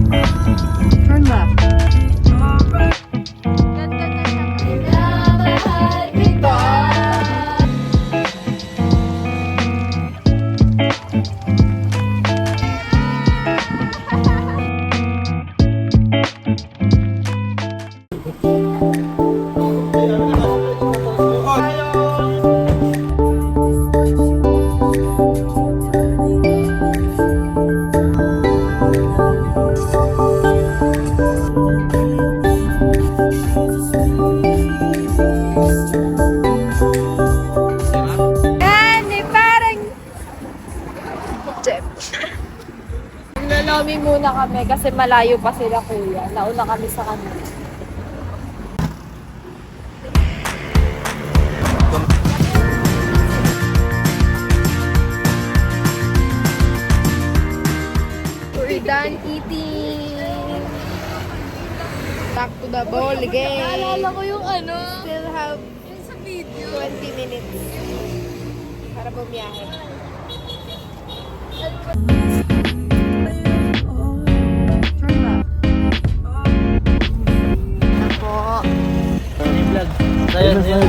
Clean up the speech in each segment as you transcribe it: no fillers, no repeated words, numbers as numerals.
Turn left. Naglalami muna kami kasi malayo pa sila kuya. Nauna kami sa kanila. We're done eating. Back to the bowl again. Naalala ko yung ano, Still have yung sa video. 20 minutes para bumiyahe. Turn left. Na po. Vlog. Sayang, sayang.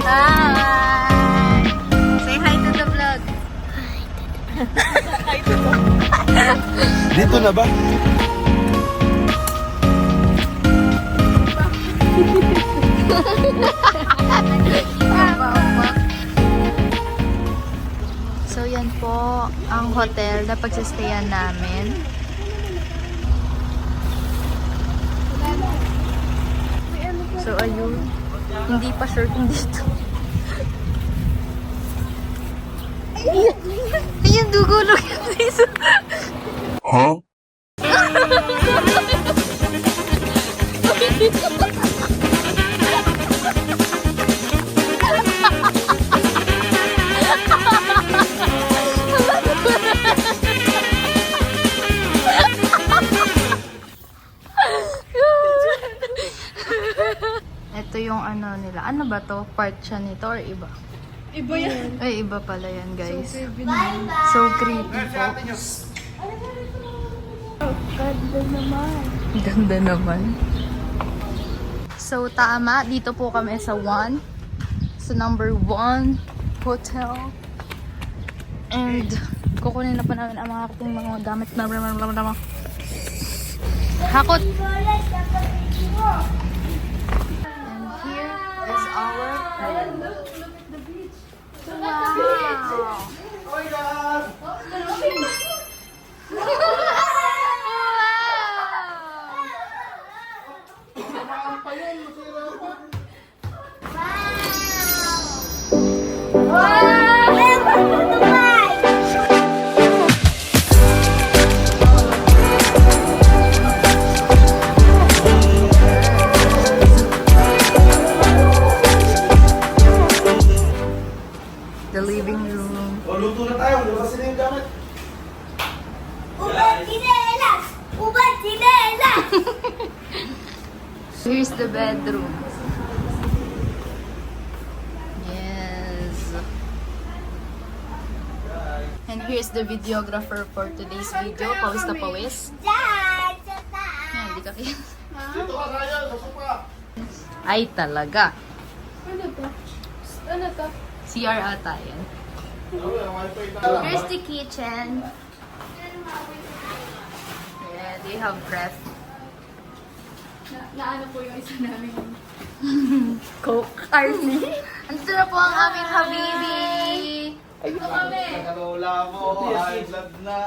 Hi! Say hi to the vlog. Dito na ba? So yan po ang hotel na pagsistayan namin. So ayun, hindi pa sure kung dito. Ayun, dugulog yung dito. Huh? Ito yung ano nila. Ano ba to? Part siya nito or iba? Iba yan. Ay, iba pala yan guys. Bye-bye. So creepy po. Ganda naman. Ganda naman. So tama, dito po kami sa 1. Sa number 1 hotel. And kukunin na pa namin ang mga ating mga gamit na hakot. And here is our bed. Wow! The living room. O, luto na tayo. Lubasin na yung gamit. Ubad sinelas! Ubad sinelas! Here's the bedroom. Yes. And here's the videographer for today's video. Pawis na pawis. Diyan! Sa taas! Yan, hindi ka kaya. Dito ka, Ryan. Pasok ka. Ay, talaga. Ano to? Ano to? CR ata yan. Here's the kitchen. Yeah, they have ref. Naano po yung isa namin. Coke. Arnie. Andito na po ang aming habibi. Ito kami. Nakalola mo. High blood na.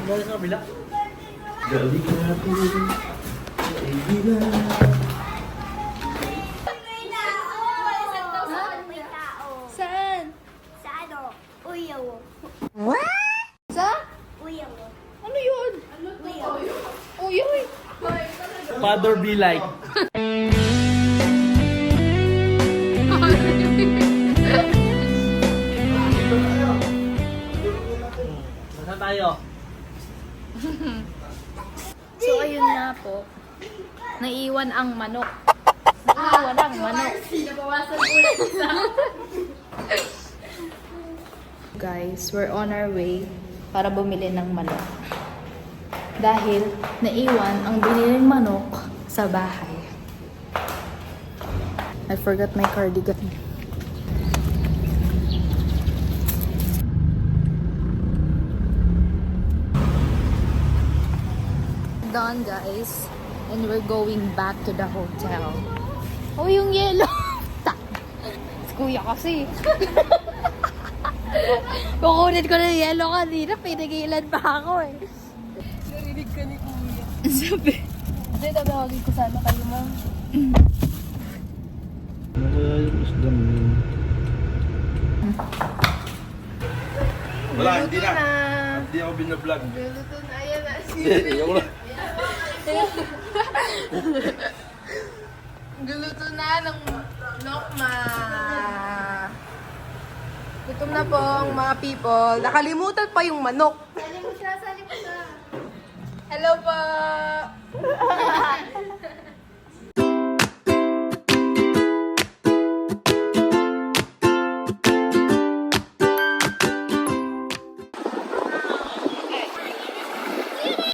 Ano sa kabila? Galing natin. Baby na. May tao! May tao! Saan? Sa ano? Uyaw. Sa? Uyaw. Ano yun? Uyaw. Uy, uy. Father be like. Nasaan tayo? So, ayun na po. Naiwan ang manok. Naiwan ang manok. Nabawasan ulit isa. guys, we're on our way para bumili ng manok. Dahil naiwan ang biniling manok sa bahay. I forgot my cardigan. Done guys, and we're going back to the hotel. Oh, yung yellow! Kuya kasi. Kukunin ko na yung yellow kanina, pinagilan pa ako eh. Narinig ka ni Kuya. Sabi. Hindi, tatawagin ko sana kayo, ma'am. Wala, hindi na. Hindi ako binablog. Luluto na. Ayan na. Ayaw na. Guluto na ng nokma. Gutom na po ang mga people. Nakalimutan pa yung manok. Hello po!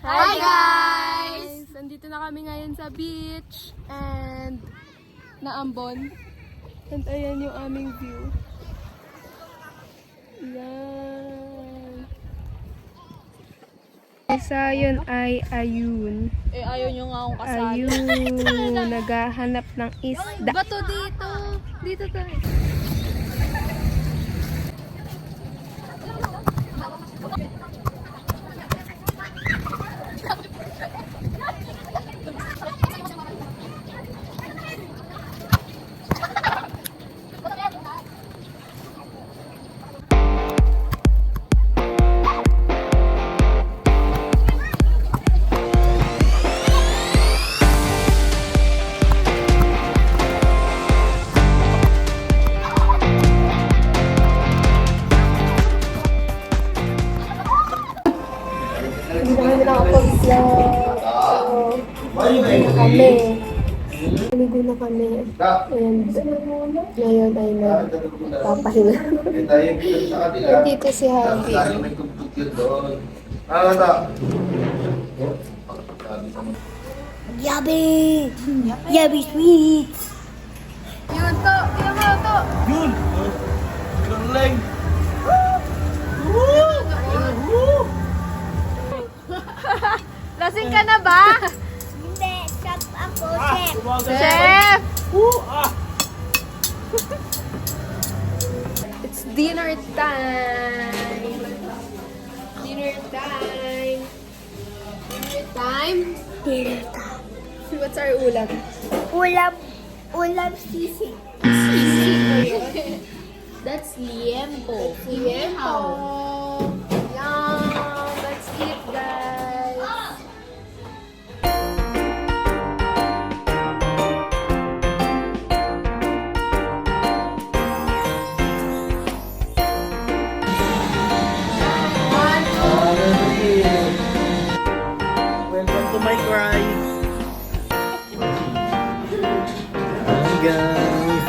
Hi guys! Nandito na kami ngayon sa beach and naambon. And ayan yung aming view. Yan. Isa yun ay ayun. Eh, ayaw nyo nga akong kasali. Ayun. Naghahanap ng isda. Bato dito. Dito tayo. Naligo na kami. And ngayon ay nagpapahinga. Dito si Habi. Yummy! Yummy sweet! Yun to. Tingnan mo to. Yun! Galing! Lasing ka na ba? Hindi, chef ako, chef. Chef! It's dinner time. Dinner time. Dinner time. Dinner time. What's our ulam? Ulam sisig. That's liempo. Liempo. Yum. Let's eat, guys. Welcome to my ride. Hi guys.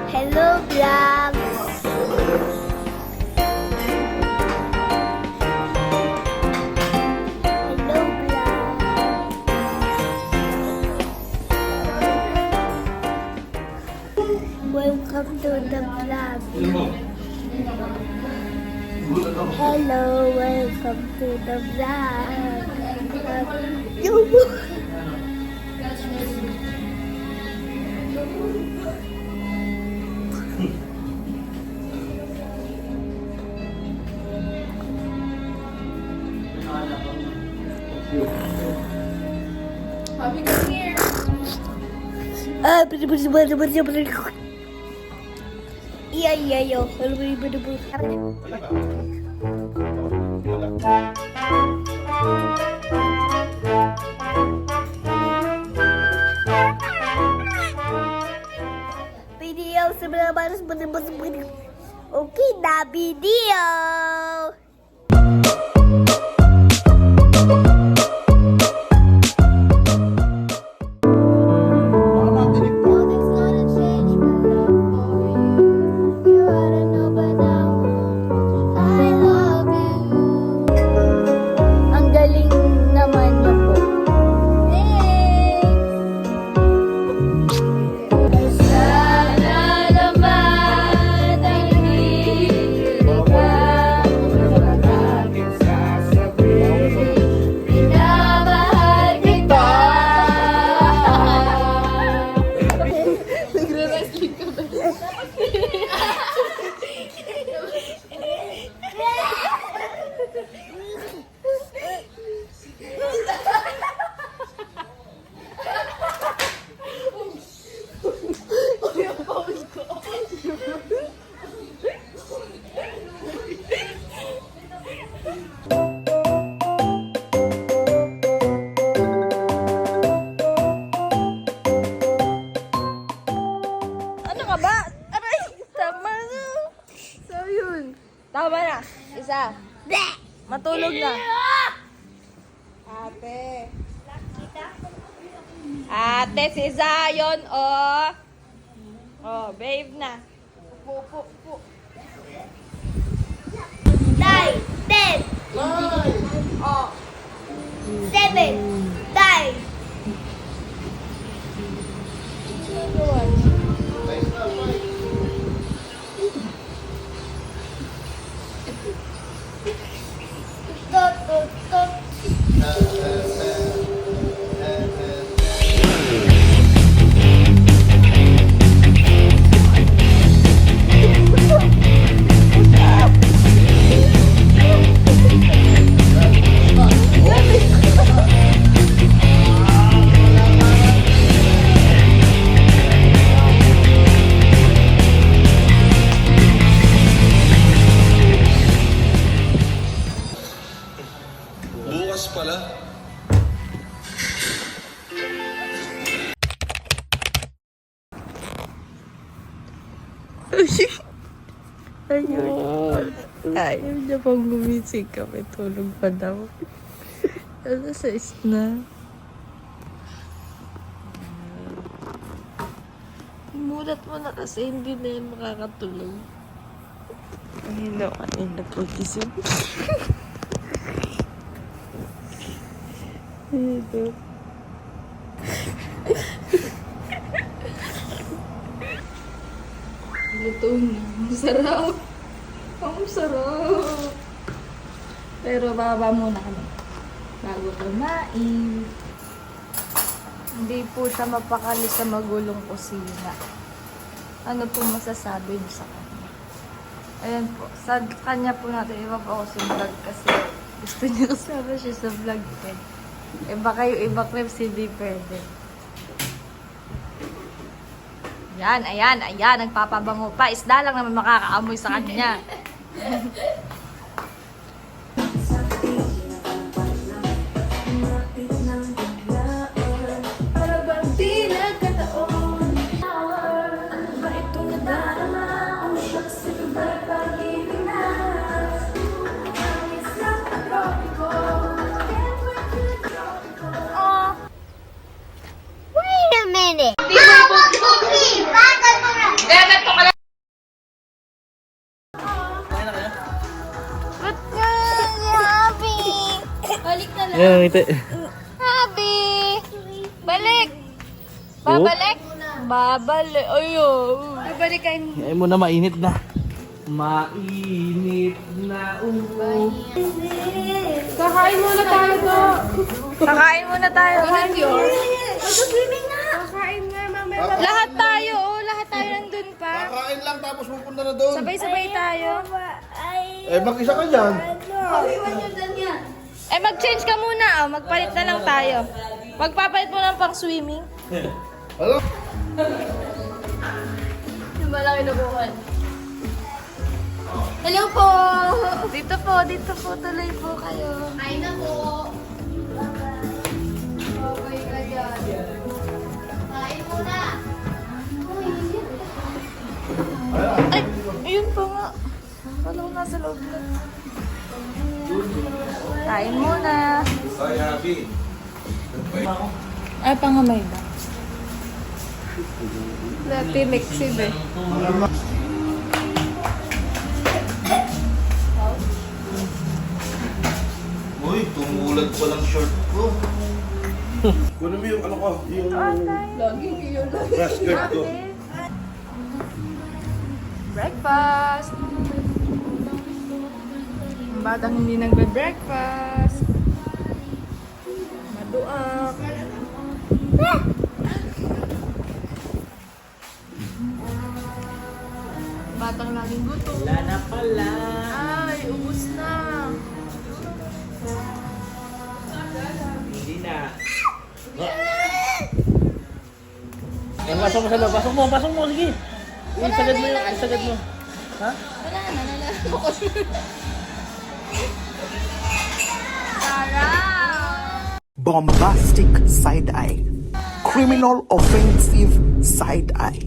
Hello, vlogs. Hello, vlog. Welcome to the vlog. Hello, welcome to the vlog. Happy come here. Iya. Video sebelah baris bener-bener. Oke, dah video. Matulog na. Ate. Ate, si Zion, oh. Oh, babe na. Po. 9, 10, 7, 9. Bukas pala. Ayaw niya pang gumising kami. Tulog pa daw. Alas 6 na. Mulat mo na kasi hindi na yan makakatulog. Ay, no. Kanina po gising. Ito. Luto na. Masarap. Ang sarap. Pero bababa muna kami. Bago kumain. Hindi po siya mapakali sa magulong kusina. Ano po masasabi niyo sa kanya? Ayan po. Sa kanya po natin iba po ako sa vlog kasi gusto niya kasama siya sa vlog eh. Baka yung iba clips hindi pwede. Ayan. Nagpapabango pa. Isda lang naman makakaamoy sa kanya. Wait a minute. Ba't ka happy? Balik na lang. Ayan, ngiti. Happy. Balik! Babalik? Babalik. Ayun. Babalikan. Ayaw mo na mainit na. Mainit na Kakain muna tayo to. Kakain muna tayo. Mag-swimming na. Kakain nga, mamaya. Lahat tayo, lahat tayo nandun pa. Kakain lang tapos pupunta na doon. Sabay-sabay tayo. Eh, mag-isa ka dyan. Mag-change ka muna, oh. Magpalit na lang tayo. Magpapalit mo ng pang swimming. Alam? Yung malaki na buwan. Hello po! Dito po, tuloy po kayo. Kain na po. Okay ka dyan. Kain muna. Ay, ayun pa nga. Wala ko nasa loob na. Kain muna. Ay, happy. Ay, pangamay ba? Dati Lexib eh. Uy, tumulag pa lang short ko. Kunin mo yung ano ko, yung skirt ko. Breakfast! Ang batang hindi nagbe-breakfast. Maduak. Batang laging gutom. Wala na pala. Ay, ubus na. Hindi na. Pasok mo sa loob. Pasok mo. Sige. Isagad mo. Ha? Bombastic side eye. Criminal offensive side eye.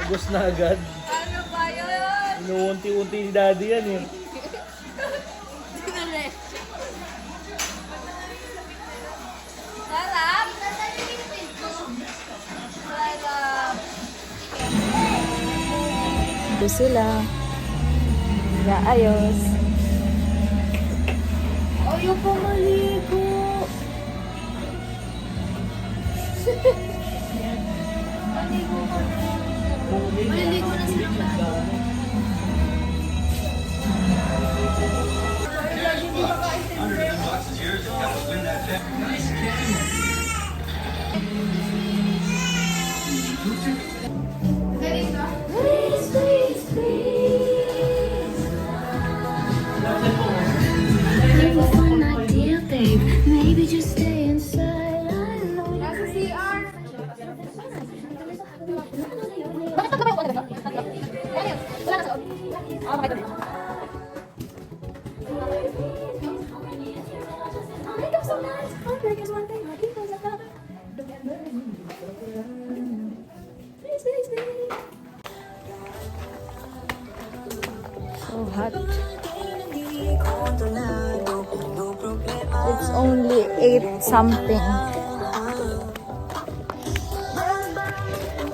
Ubus na agad. Ano ba yun? Inuunti-unti ni daddy yan eh. Sarap. Ito sila. Ayos. Ayaw pa maligo. Maliligo na sila. Please, please, please. Never fun idea, babe. Maybe just stay inside. I know you. Make up so nice. Heartbreak is one thing. My people's another. Please, please, please. So hot. It's only 8 something.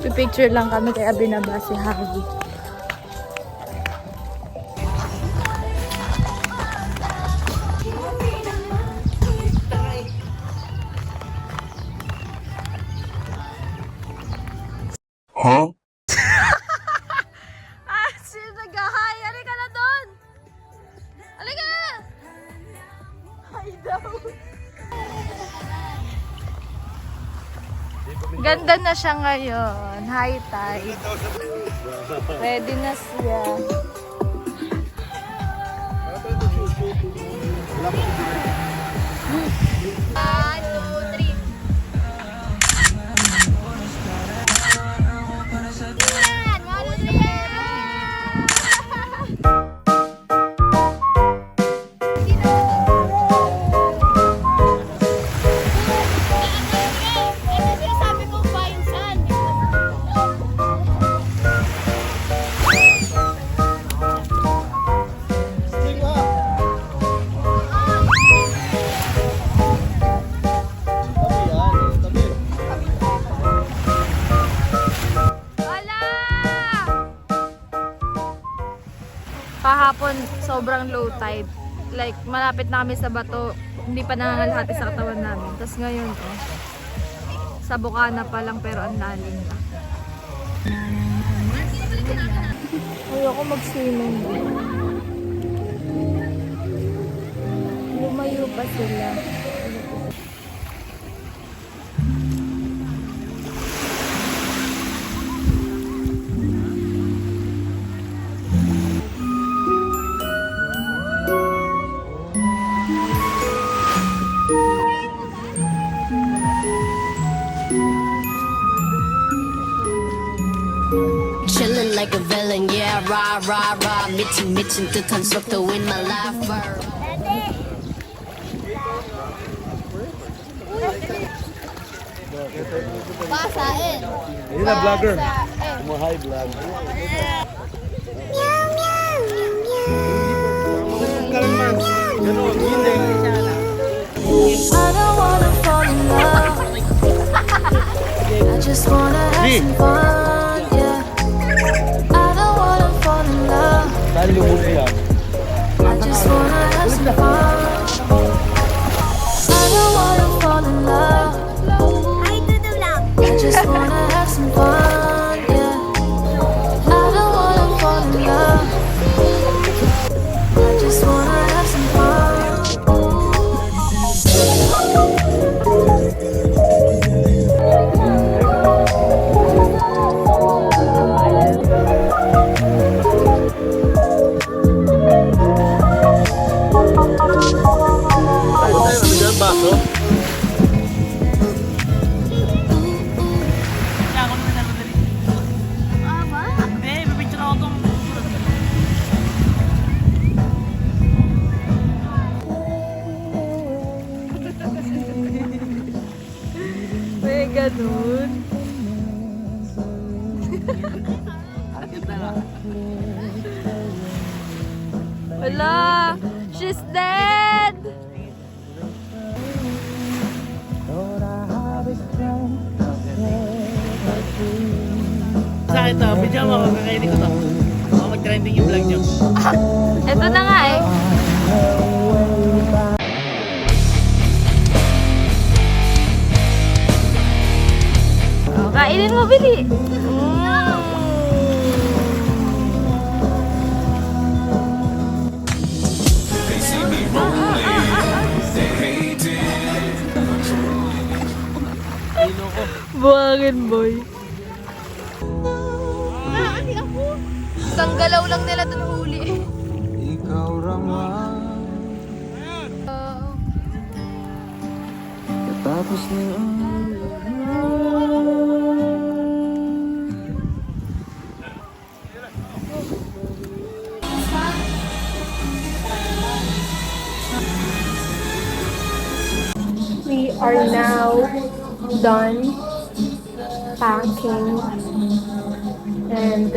Pipicture lang kami kaya binaba si Harvey. Huh? Ah, sino nag-hi? Halika na doon! Halika na! Hi daw. Ganda na siya ngayon. Hi, Tay. Ready na siya. Kahapon, sobrang low tide. Like, malapit na kami sa bato. Hindi pa nangangalhati sa katawan namin. Tapos ngayon, sa Bukana pa lang pero ang lalim na. Ayoko mag-swimming. Lumayo pa sila. Chillin' like a villain, yeah, rah, rah, rah. 미친 듯한 속도 in my life. Pasain. Ayun na, vlogger. Kumahay, vlog. Ganun, hindi. I don't wanna fall in love. I just wanna have some fun, yeah. I don't wanna fall in love. Dahil lumuli yan. I just wanna have some fun. I don't wanna fall in love. I just wanna have some fun, yeah. I don't wanna fall in love. I just wanna have some fun. Baso? May ganun. Hala! She's dead! Sa akin to, video mo ako, kakainin ko to. Baka mag-trending yung vlog nyo. Ito na nga eh. Oh, kainin mo, Bili. Buhangin, boy. Isang galaw lang nila dun huli. Ikaw raman. Tapos na We are now done packing and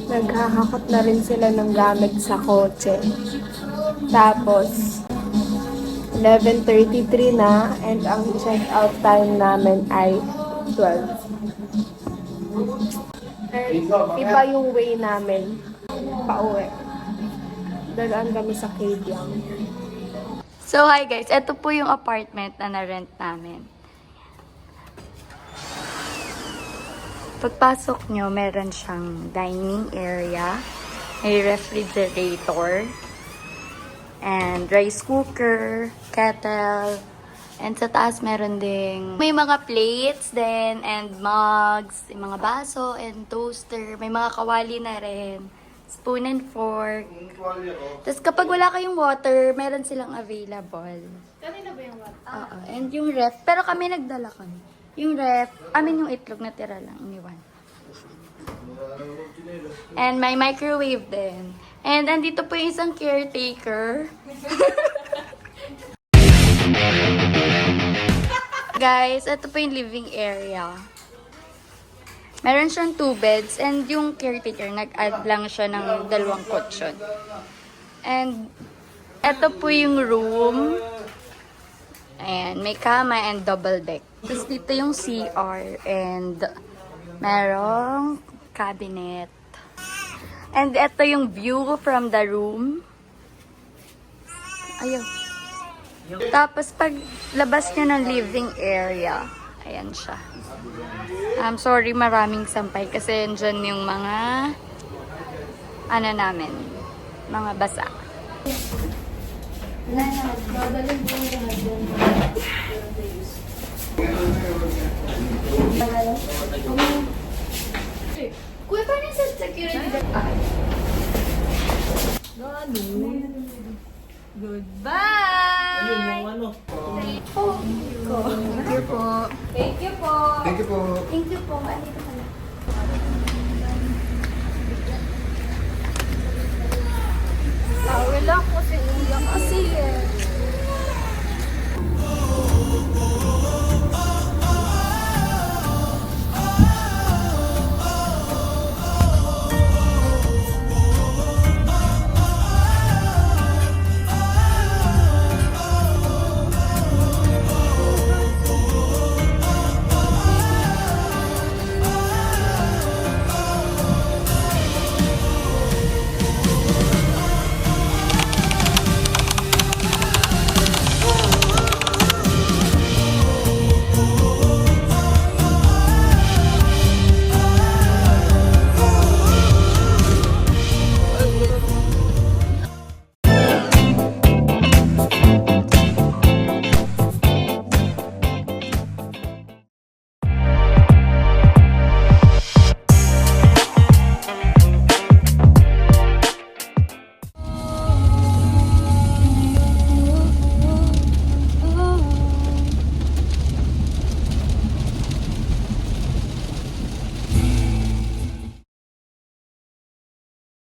naghahakot na rin sila ng gamit sa kotse. Tapos 11:33 na and ang check-out time namin ay 12. And iba yung way namin pauwi. Dadaan kami sa Kabyang. So, hi guys. Ito po yung apartment na na-rent namin. Pagpasok nyo, meron siyang dining area, may refrigerator, and rice cooker, kettle, and sa taas meron ding may mga plates din, and mugs, yung mga baso, and toaster, may mga kawali na rin, spoon and fork. Tapos kapag wala kayong water, meron silang available. Kanina ba yung water? Oo, and yung ref, pero kami nagdala kami. Yung ref, yung itlog na tira lang, iniwan. And may microwave din. And andito po yung isang caretaker. Guys, ito po yung living area. Meron siyang 2 beds and yung caretaker, nag-add lang siya ng 2 kutsyon. And ito po yung room. Ayan, may kama and double deck. Tapos dito yung CR and merong cabinet. And ito yung view from the room. Ayun. Tapos pag labas nyo ng living area, ayan siya. I'm sorry, maraming sampay kasi dyan yung mga namin, mga basa. Kuya, paano sa security guard? Goodbye! Ayun, yung ano. Thank you po. Thank you po. Thank you po. Thank you po. Andito ka na. Tawel ako kasi uyak kasi eh.